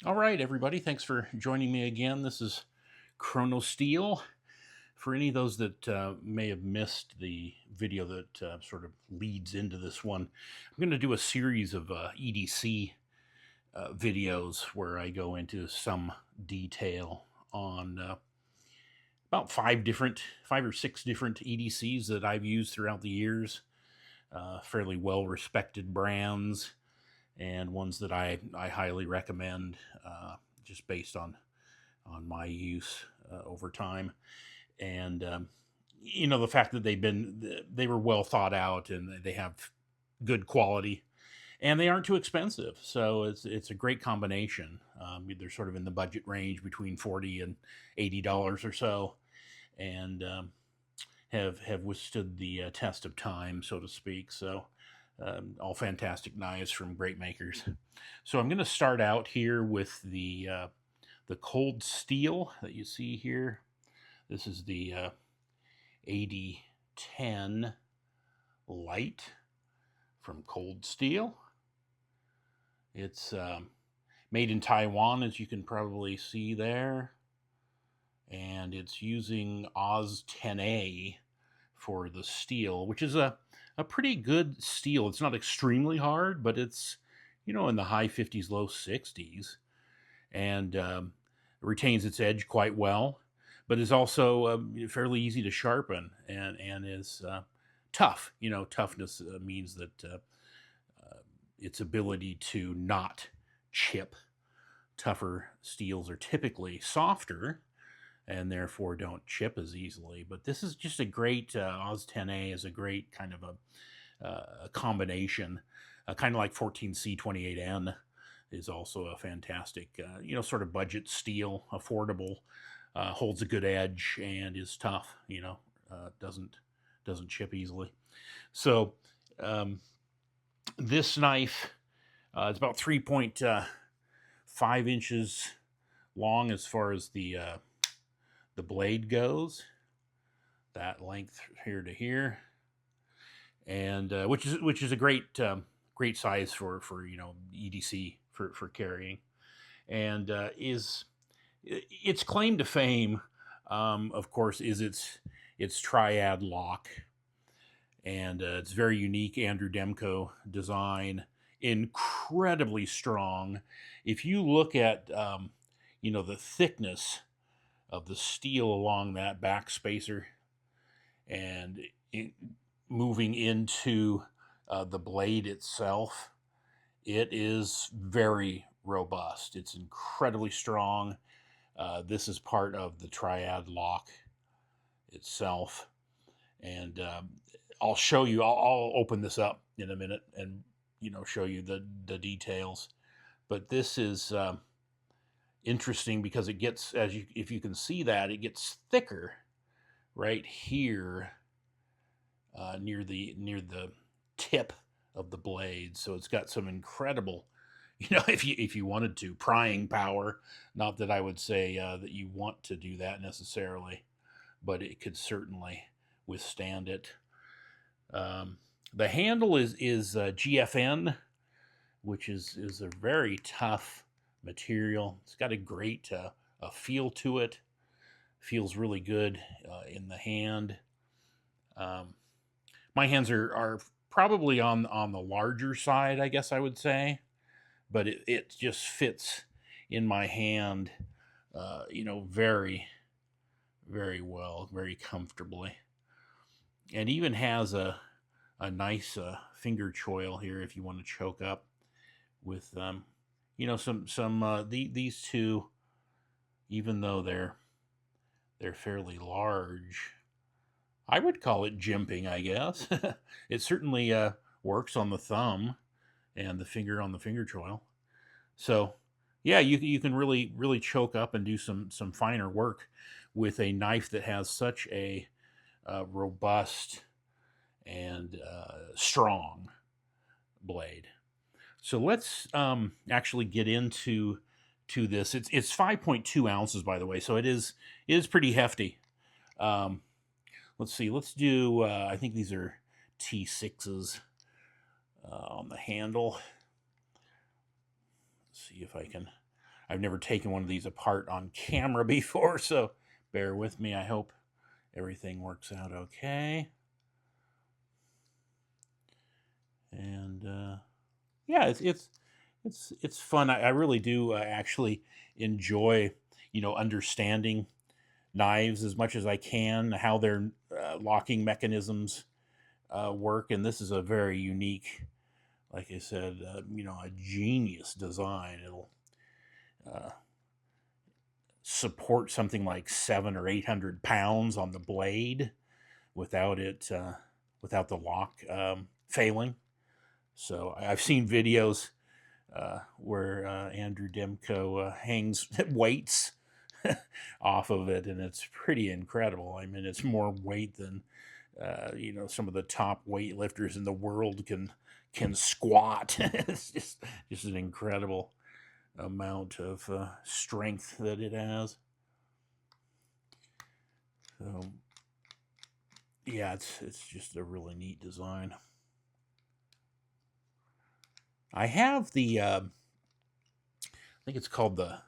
All right, everybody, thanks for joining me again. This is ChronoSteel. For any of those that may have missed the video that sort of leads into this one, I'm going to do a series of EDC videos where I go into some detail on about five or six different EDCs that I've used throughout the years, fairly well-respected brands, and ones that I highly recommend, just based on my use over time. And the fact that they were well thought out and they have good quality and they aren't too expensive, so it's a great combination. They're sort of in the budget range between $40 and $80 or so, and have withstood the test of time, so to speak. So all fantastic knives from great makers. So I'm going to start out here with the Cold Steel that you see here. This is the AD-10 Lite from Cold Steel. It's made in Taiwan, as you can probably see there, and it's using Oz 10A for the steel, which is a pretty good steel. It's not extremely hard, but it's, in the high 50s, low 60s, and retains its edge quite well, but is also fairly easy to sharpen and is tough. Toughness means that its ability to not chip. Tougher steels are typically softer and therefore don't chip as easily. But this is just a great, Oz 10A is a great kind of a combination, kind of like 14C28N is also a fantastic, sort of budget steel, affordable, holds a good edge and is tough, doesn't chip easily. So this knife is about 3.5 inches long as far as the blade goes. That length here to here, and which is a great size for EDC for carrying, and is its claim to fame, of course, is its triad lock, and it's very unique Andrew Demko design, incredibly strong. If you look at the thickness of the steel along that back spacer and moving into the blade itself, it is very robust. It's incredibly strong. This is part of the triad lock itself, and I'll show you. I'll open this up in a minute and show you the details. But this is interesting because it gets, if you can see that, it gets thicker right here near the tip of the blade. So it's got some incredible, if you wanted to, prying power. Not that I would say that you want to do that necessarily, but it could certainly withstand it. The handle is GFN, which is a very tough material. It's got a great feel to it. Feels really good in the hand. My hands are probably on the larger side, I guess I would say, but it just fits in my hand, very, very well, very comfortably, and even has a nice finger choil here if you want to choke up with these two, even though they're fairly large. I would call it jimping, I guess. It certainly works on the thumb and the finger on the finger choil. So, yeah, you can really choke up and do some finer work with a knife that has such a robust and strong blade. So let's actually get into this. It's 5.2 ounces, by the way, so it is pretty hefty. Let's see. Let's do. I think these are T6s on the handle. Let's see if I can. I've never taken one of these apart on camera before, so bear with me. I hope everything works out okay. And yeah, it's fun. I really do actually enjoy, understanding knives as much as I can, how their locking mechanisms work. And this is a very unique, like I said, a genius design. It'll support something like 700 or 800 pounds on the blade without it, without the lock failing. So I've seen videos where Andrew Demko hangs weights off of it, and it's pretty incredible. I mean, it's more weight than some of the top weightlifters in the world can squat. It's just an incredible amount of strength that it has. So yeah, it's just a really neat design. I have the I think it's called the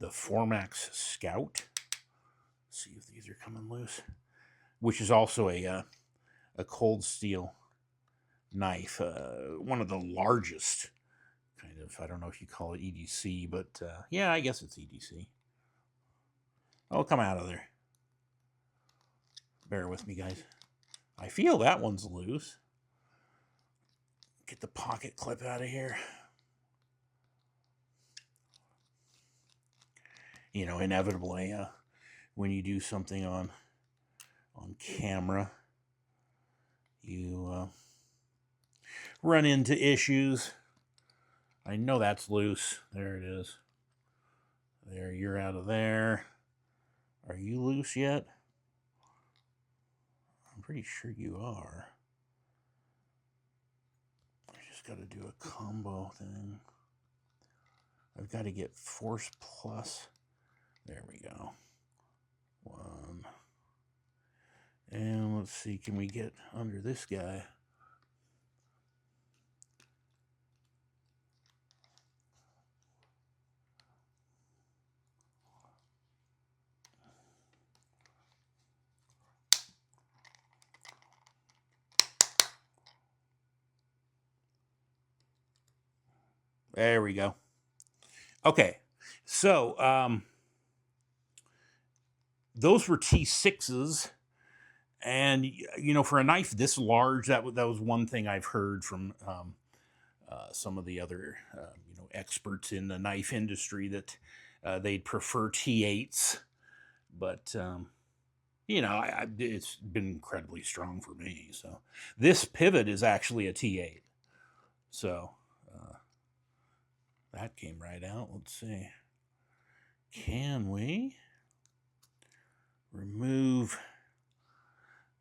Formax Scout. Let's see if these are coming loose, which is also a Cold Steel knife, one of the largest kind of, I don't know if you call it EDC, but yeah, I guess it's EDC. Oh, come out of there. Bear with me, guys. I feel that one's loose. Get the pocket clip out of here. Inevitably, when you do something on camera, you run into issues. I know that's loose. There it is. There, you're out of there. Are you loose yet? I'm pretty sure you are. I just got to do a combo thing. I've got to get Force Plus. There we go. One. And let's see, can we get under this guy? There we go. Okay, so those were T6s, and for a knife this large, that was one thing I've heard from some of the other experts in the knife industry, that they'd prefer T8s, but it's been incredibly strong for me. So this pivot is actually a T8, so that came right out. Let's see. Can we remove?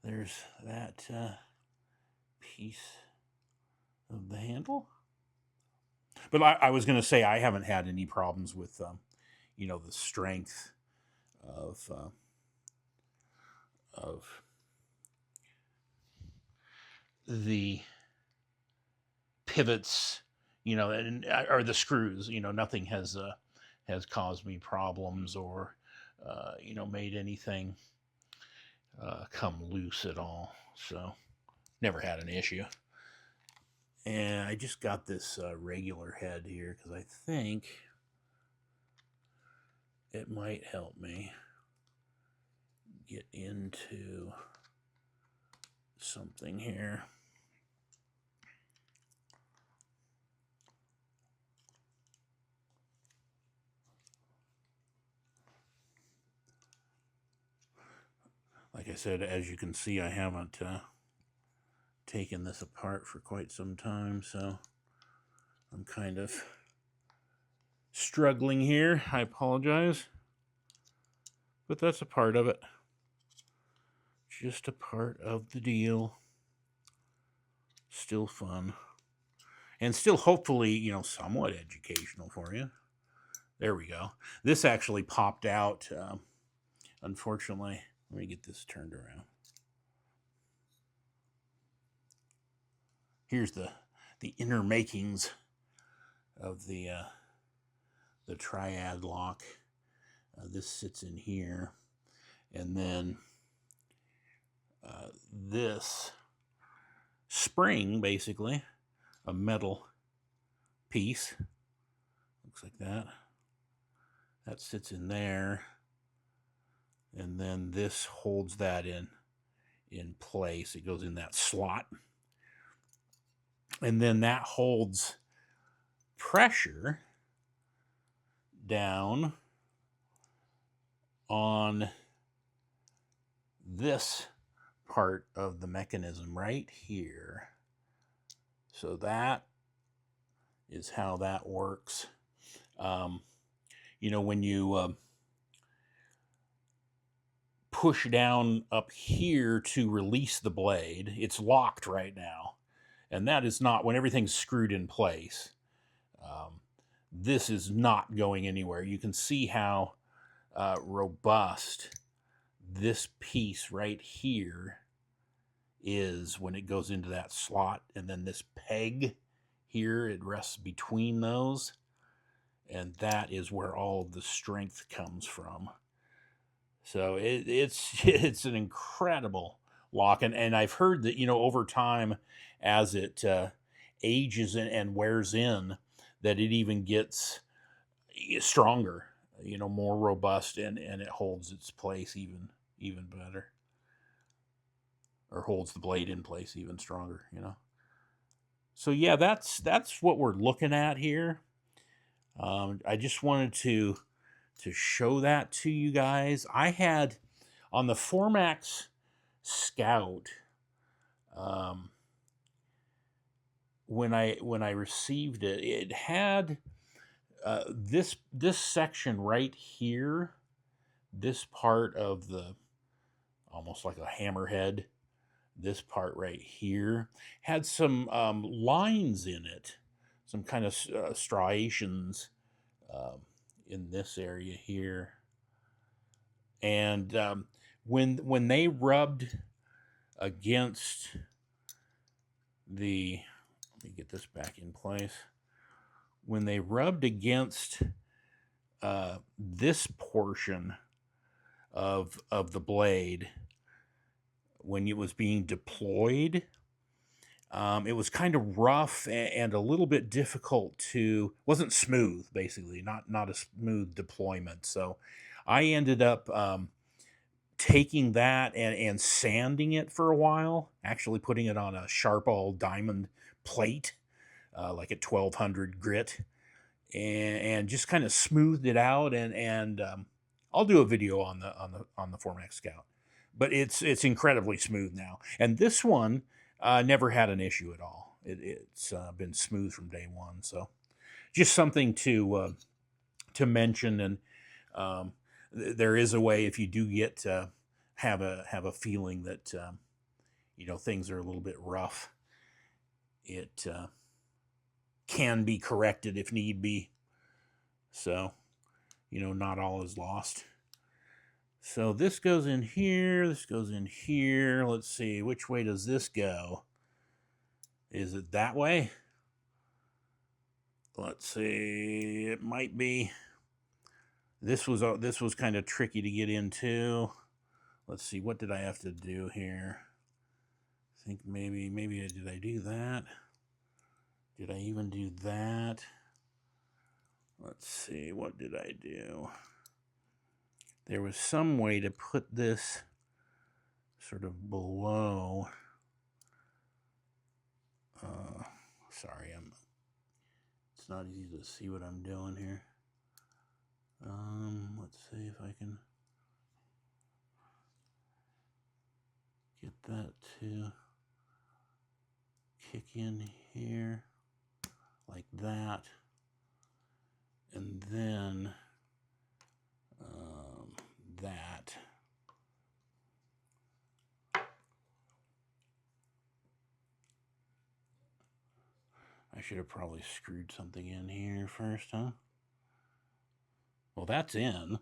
There's that piece of the handle. But I was going to say, I haven't had any problems with, the strength of the pivots, or the screws. Nothing has caused me problems, or made anything come loose at all. So never had an issue. And I just got this regular head here because I think it might help me get into something here. Like I said, as you can see, I haven't taken this apart for quite some time, so I'm kind of struggling here. I apologize, but that's a part of it. Just a part of the deal. Still fun, and still hopefully, somewhat educational for you. There we go. This actually popped out, unfortunately. Let me get this turned around. Here's the inner makings of the triad lock. This sits in here, and then this spring, basically, a metal piece, looks like that. That sits in there, and then this holds that in place. It goes in that slot, and then that holds pressure down on this part of the mechanism right here. So that is how that works. You know, when you push down up here to release the blade, it's locked right now. And that is not, when everything's screwed in place, this is not going anywhere. You can see how robust this piece right here is when it goes into that slot, and then this peg here, it rests between those, and that is where all of the strength comes from. So it's an incredible lock, and I've heard that, you know, over time, as it ages and wears in, that it even gets stronger, you know, more robust, and it holds its place even better, or holds the blade in place even stronger, you know. So yeah, that's what we're looking at here. I just wanted to show that to you guys. I had on the Formax Scout, when I received it, it had this section right here, this part of the, almost like a hammerhead, this part right here had some lines in it, some kind of striations in this area here. And when they rubbed against the, let me get this back in place. When they rubbed against this portion of the blade, when it was being deployed, it was kind of rough and a little bit difficult to, wasn't smooth, basically, not a smooth deployment. So I ended up taking that and sanding it for a while, actually putting it on a sharp all diamond plate, like at 1200 grit, and just kind of smoothed it out. And I'll do a video on the Formax Scout, but it's incredibly smooth now. And this one never had an issue at all. It's been smooth from day one. So just something to mention. And there is a way, if you do get have a feeling that you know, things are a little bit rough, it can be corrected if need be. So, you know, not all is lost. So this goes in here, this goes in here. Let's see, which way does this go? Is it that way? Let's see, it might be. This was kind of tricky to get into. Let's see, what did I have to do here? I think maybe did I do that? Did I even do that? Let's see, what did I do? There was some way to put this sort of below. Sorry, it's not easy to see what I'm doing here. Let's see if I can get that to kick in here like that, and then that. I should have probably screwed something in here first, huh? Well, that's in,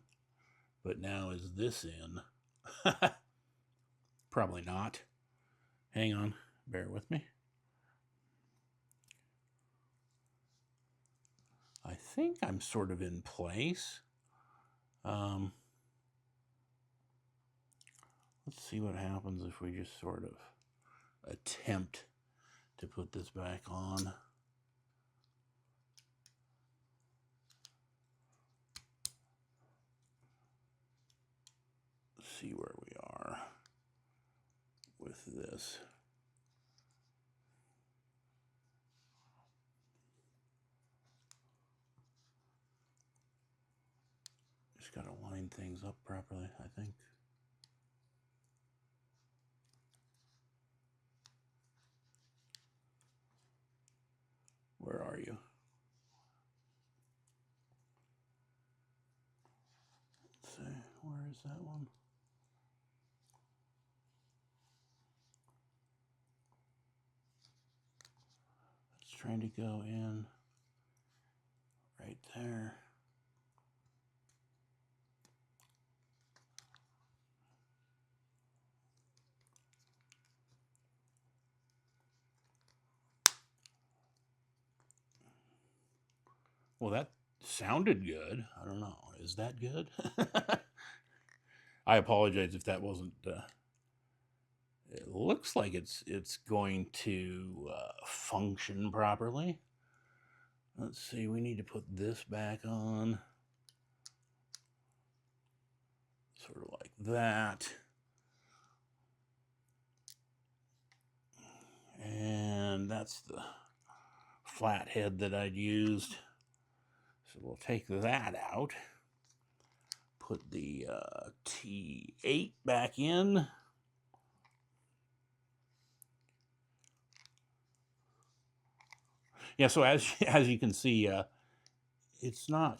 but now is this in? Probably not. Hang on, bear with me. I think I'm sort of in place. Let's see what happens if we just sort of attempt to put this back on. Let's see where we are with this. Just got to line things up properly, I think. Where are you? Let's see, where is that one? It's trying to go in right there. Well, that sounded good. I don't know. Is that good? I apologize if that wasn't... it looks like it's going to function properly. Let's see. We need to put this back on. Sort of like that. And that's the flathead that I'd used. So we'll take that out, put the T8 back in. Yeah, so as you can see, it's not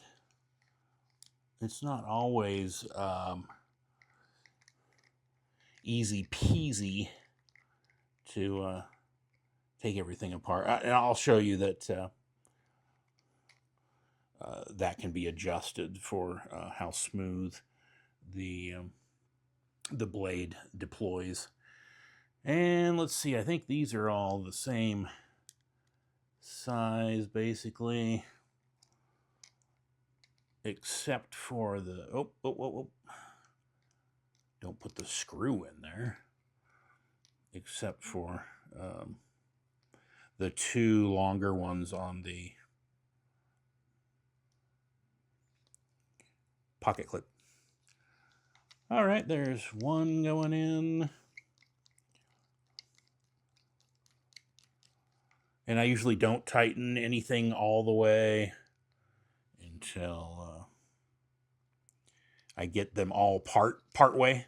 always easy peasy to take everything apart. And I'll show you that that can be adjusted for how smooth the blade deploys. And let's see, I think these are all the same size basically, except for the don't put the screw in there, except for the two longer ones on the pocket clip. All right, there's one going in. And I usually don't tighten anything all the way until I get them all part way.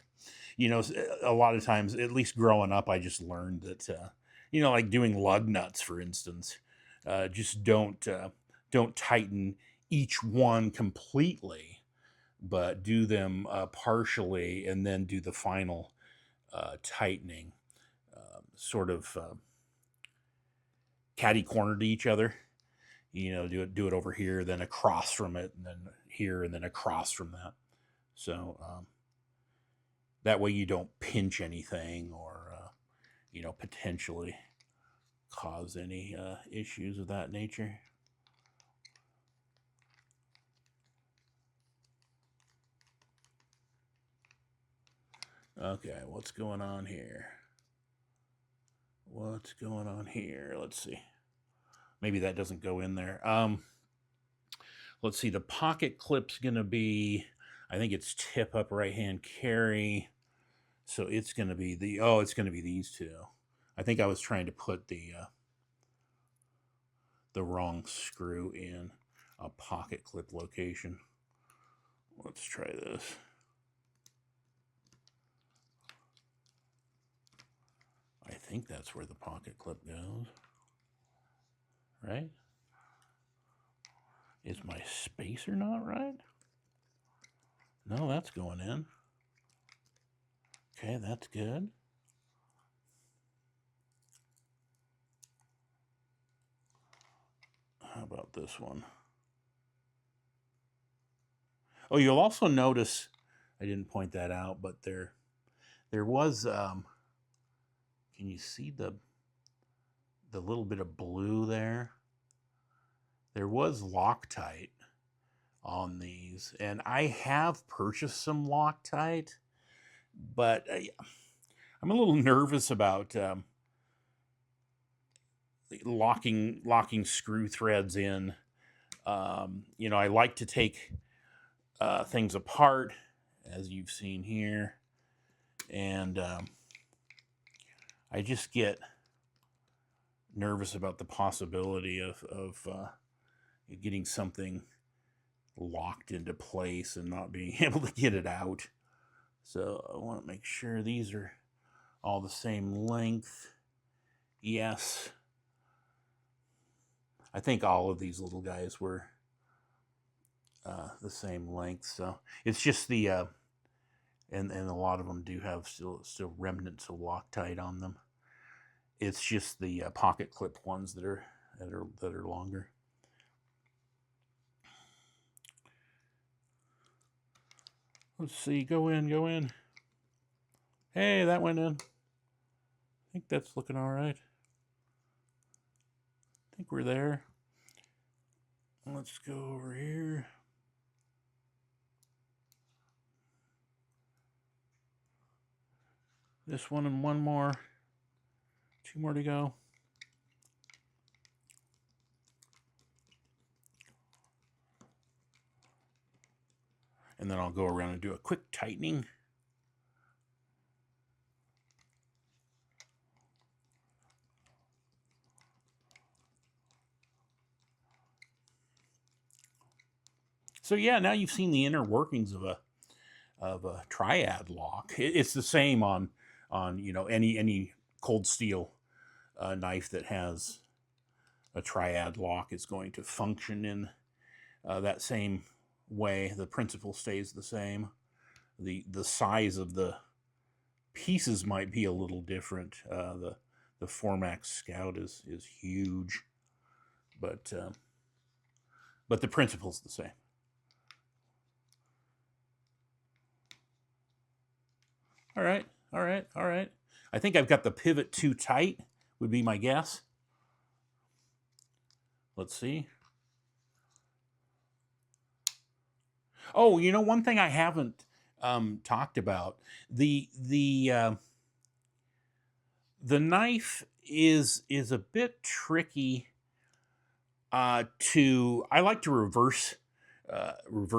You know, a lot of times, at least growing up, I just learned that, you know, like doing lug nuts, for instance, just don't tighten each one completely, but do them partially and then do the final tightening, sort of catty corner to each other. You know, do it over here, then across from it, and then here, and then across from that. So that way you don't pinch anything or, you know, potentially cause any issues of that nature. Okay, what's going on here? What's going on here? Let's see. Maybe that doesn't go in there. Let's see. The pocket clip's going to be, I think it's tip up right hand carry. So it's going to be it's going to be these two. I think I was trying to put the wrong screw in a pocket clip location. Let's try this. I think that's where the pocket clip goes. Right? Is my spacer not right? No, that's going in. Okay, that's good. How about this one? Oh, you'll also notice, I didn't point that out, but there was, can you see the little bit of blue there? There was Loctite on these. And I have purchased some Loctite, but I'm a little nervous about locking screw threads in. You know, I like to take things apart, as you've seen here, and I just get nervous about the possibility of getting something locked into place and not being able to get it out. So I want to make sure these are all the same length. Yes. I think all of these little guys were the same length. So it's just the, and a lot of them do have still remnants of Loctite on them. It's just the pocket clip ones that are longer. Let's see, go in. Hey, that went in. I think that's looking all right. I think we're there. Let's go over here. This one and one more. 2 more to go. And then I'll go around and do a quick tightening. So yeah, now you've seen the inner workings of a triad lock. It's the same on you know, any cold steel knife that has a triad lock is going to function in that same way. The principle stays the same. The size of the pieces might be a little different. The Formax Scout is huge, but the principle's the same. All right. I think I've got the pivot too tight, would be my guess. Let's see. Oh, you know, one thing I haven't talked about, the knife is a bit tricky to. I like to reverse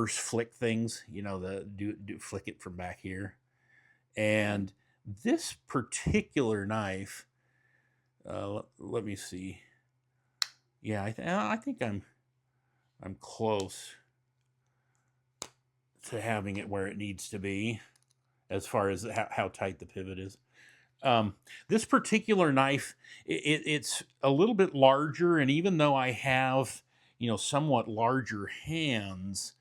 flick things. You know, flick it from back here. And this particular knife, let me see. Yeah, I think I'm close to having it where it needs to be, as far as how tight the pivot is. This particular knife, it's a little bit larger, and even though I have, you know, somewhat larger hands,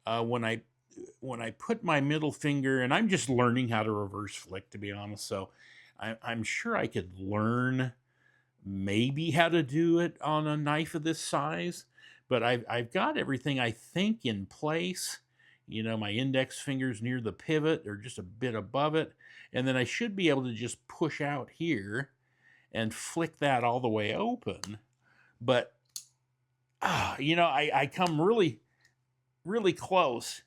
when I put my middle finger, and I'm just learning how to reverse flick, to be honest, so I'm sure I could learn maybe how to do it on a knife of this size, but I've got everything, I think, in place. You know, my index finger's near the pivot or just a bit above it, and then I should be able to just push out here and flick that all the way open. But you know, I come really close,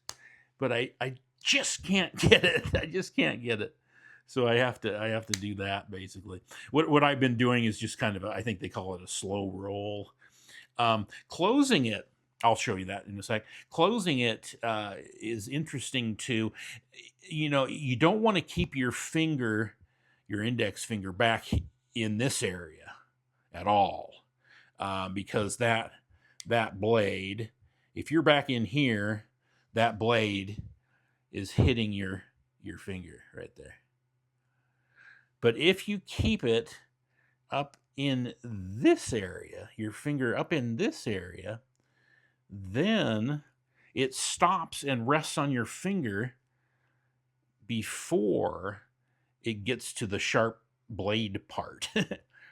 but I just can't get it. I just can't get it. So I have to do that, basically. What I've been doing is just kind of I think they call it a slow roll. Closing it, I'll show you that in a sec. Closing it is interesting too. You know, you don't want to keep your index finger back in this area at all, because that blade, if you're back in here, that blade is hitting your finger right there. But if you keep it up in this area, your finger up in this area, then it stops and rests on your finger before it gets to the sharp blade part,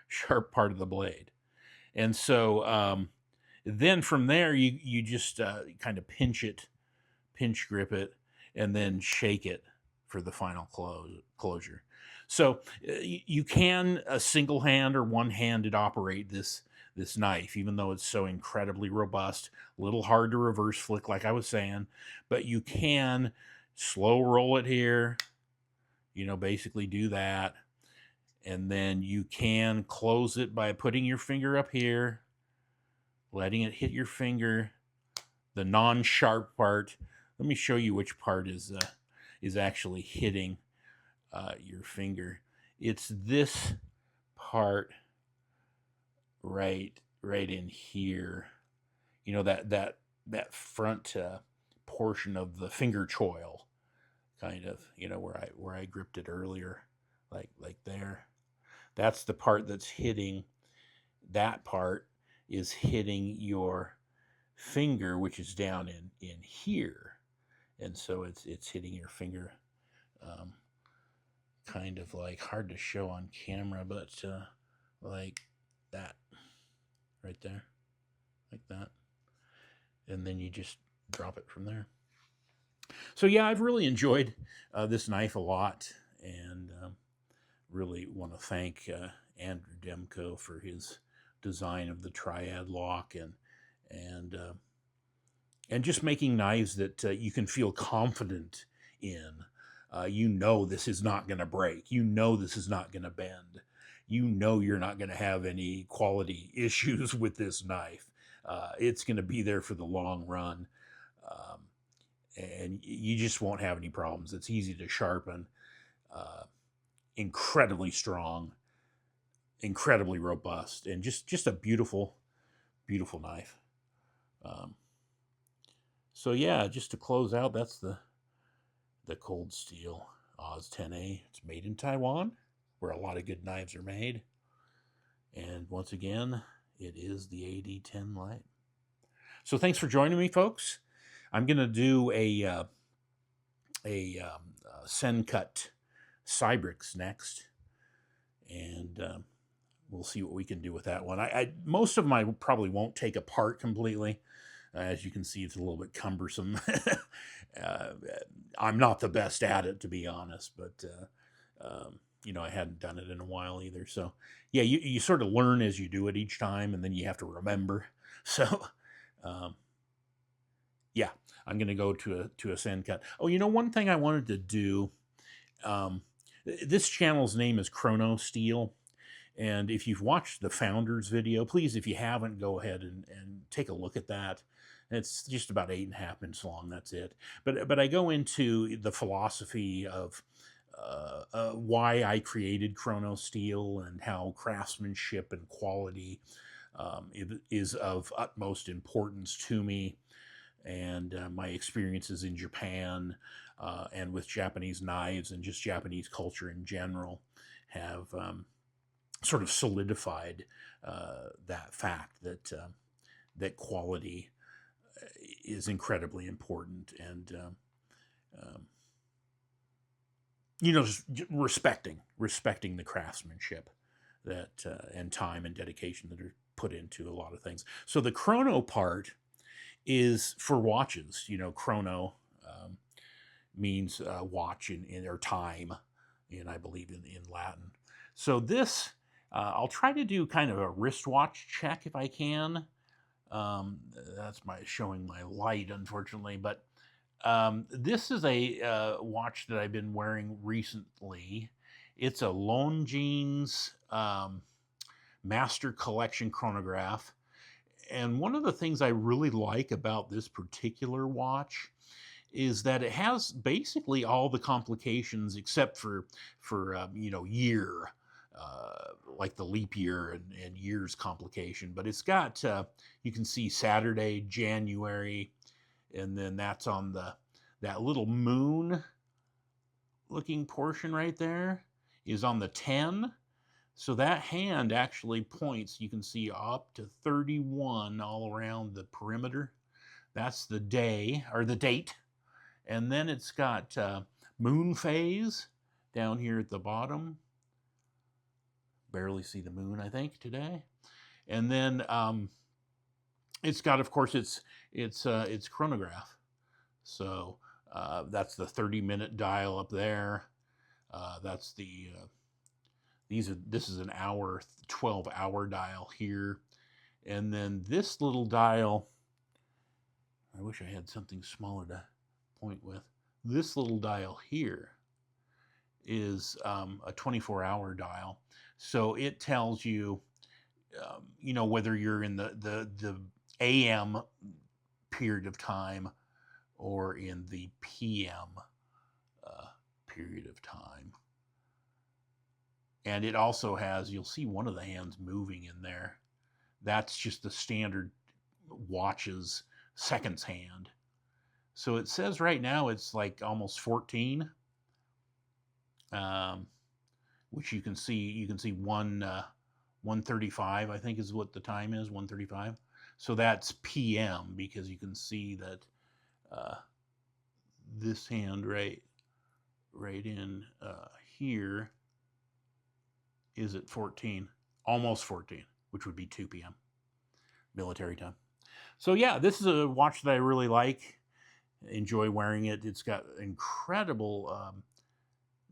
sharp part of the blade. And so then from there, you just kind of pinch grip it, and then shake it for the final closure. So you can single hand or one-handed operate this this knife, even though it's so incredibly robust. A little hard to reverse flick, like I was saying, but you can slow roll it here, you know, basically do that. And then you can close it by putting your finger up here, letting it hit your finger, the non-sharp part. Let me show you which part is actually hitting your finger. It's this part right in here. You know, that front portion of the finger choil, kind of, you know, where I gripped it earlier, like there. That's the part that's hitting. That part is hitting your finger, which is down in here, and so it's hitting your finger. Kind of like hard to show on camera, but like that, right there, like that, and then you just drop it from there. So yeah, I've really enjoyed this knife a lot, and really want to thank Andrew Demko for his design of the triad lock, and just making knives that you can feel confident in. You know this is not going to break. You know this is not going to bend. You know you're not going to have any quality issues with this knife. It's going to be there for the long run, and you just won't have any problems. It's easy to sharpen, incredibly strong, incredibly robust, and just a beautiful, beautiful knife. So yeah, just to close out, that's the Cold Steel AD-10A. It's made in Taiwan, where a lot of good knives are made. And once again, it is the AD-10 Lite. So thanks for joining me, folks. I'm going to do a Sencut Cybrix next, and we'll see what we can do with that one. Most of them I probably won't take apart completely. As you can see, it's a little bit cumbersome. I'm not the best at it, to be honest, but you know, I hadn't done it in a while either. So yeah, you sort of learn as you do it each time, and then you have to remember. So yeah, I'm going to go to a Sencut. Oh, you know, one thing I wanted to do, this channel's name is ChronoSteel. And if you've watched the Founders video, please, if you haven't, go ahead and take a look at that. It's just about 8.5 minutes long. That's it. But I go into the philosophy of why I created ChronoSteel and how craftsmanship and quality is of utmost importance to me, and my experiences in Japan and with Japanese knives and just Japanese culture in general have sort of solidified that fact that that quality is incredibly important, and you know, just respecting the craftsmanship that and time and dedication that are put into a lot of things. So the chrono part is for watches. You know, chrono means watch in or time, and I believe in Latin. So this, I'll try to do kind of a wristwatch check if I can. That's showing my light, unfortunately, but this is a watch that I've been wearing recently. It's a Longines Master Collection chronograph. And one of the things I really like about this particular watch is that it has basically all the complications except for you know, year, like the leap year and years complication. But it's got, you can see Saturday, January, and then that's on that little moon looking portion right there is on the 10. So that hand actually points, you can see up to 31 all around the perimeter. That's the day, or the date. And then it's got moon phase down here at the bottom. Barely see the moon, I think, today. And then it's got, of course, its chronograph. So that's the 30-minute dial up there. That's the this is an hour, 12-hour dial here. And then this little dial, I wish I had something smaller to point with. This little dial here is a 24-hour dial. So it tells you, you know, whether you're in the AM period of time or in the PM period of time. And it also has, you'll see one of the hands moving in there. That's just the standard watches seconds hand. So it says right now it's like almost 14, which you can see 1:35, I think is what the time is, 1:35. So that's PM, because you can see that this hand right in here is at 14, almost 14, which would be 2 p.m. military time. So yeah, this is a watch that I really like. Enjoy wearing it. It's got incredible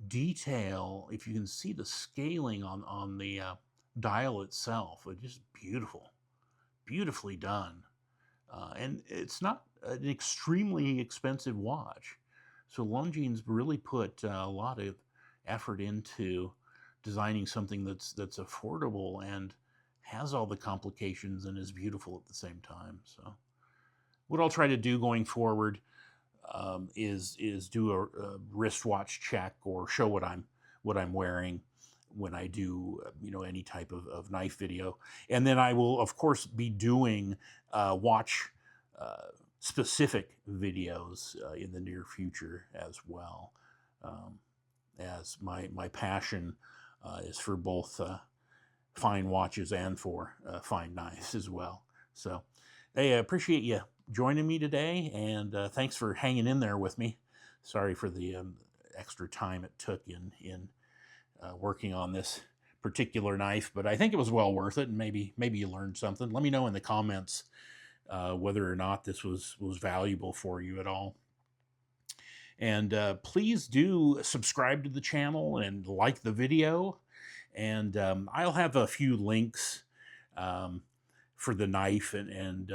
detail. If you can see the scaling on the dial itself, it's just beautiful, beautifully done. And it's not an extremely expensive watch. So Longine's really put a lot of effort into designing something that's affordable and has all the complications and is beautiful at the same time. So what I'll try to do going forward is do a wristwatch check or show what I'm wearing when I do you know, any type of knife video. And then I will of course be doing watch specific videos in the near future as well, as my passion is for both fine watches and for fine knives as well. So hey, I appreciate you joining me today, and thanks for hanging in there with me. Sorry for the extra time it took in working on this particular knife, but I think it was well worth it, and maybe you learned something. Let me know in the comments whether or not this was valuable for you at all. And please do subscribe to the channel and like the video. And I'll have a few links for the knife and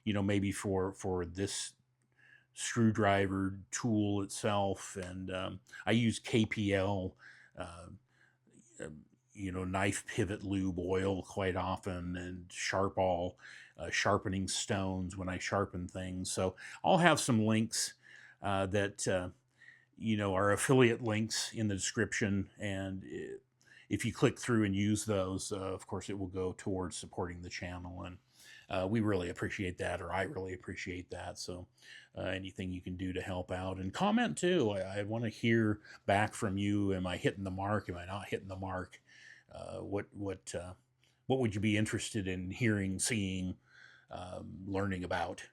you know, maybe for this screwdriver tool itself. And I use KPL, you know, knife pivot lube oil quite often, and Sharpall sharpening stones when I sharpen things. So I'll have some links that you know, are affiliate links in the description, and if you click through and use those, of course it will go towards supporting the channel, and we really appreciate that, or I really appreciate that. So anything you can do to help out, and comment too. I want to hear back from you. Am I hitting the mark? Am I not hitting the mark? What would you be interested in hearing, seeing, learning about?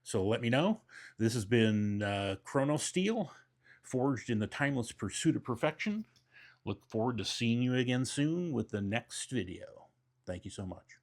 So let me know. This has been ChronoSteel, forged in the timeless pursuit of perfection. Look forward to seeing you again soon with the next video. Thank you so much.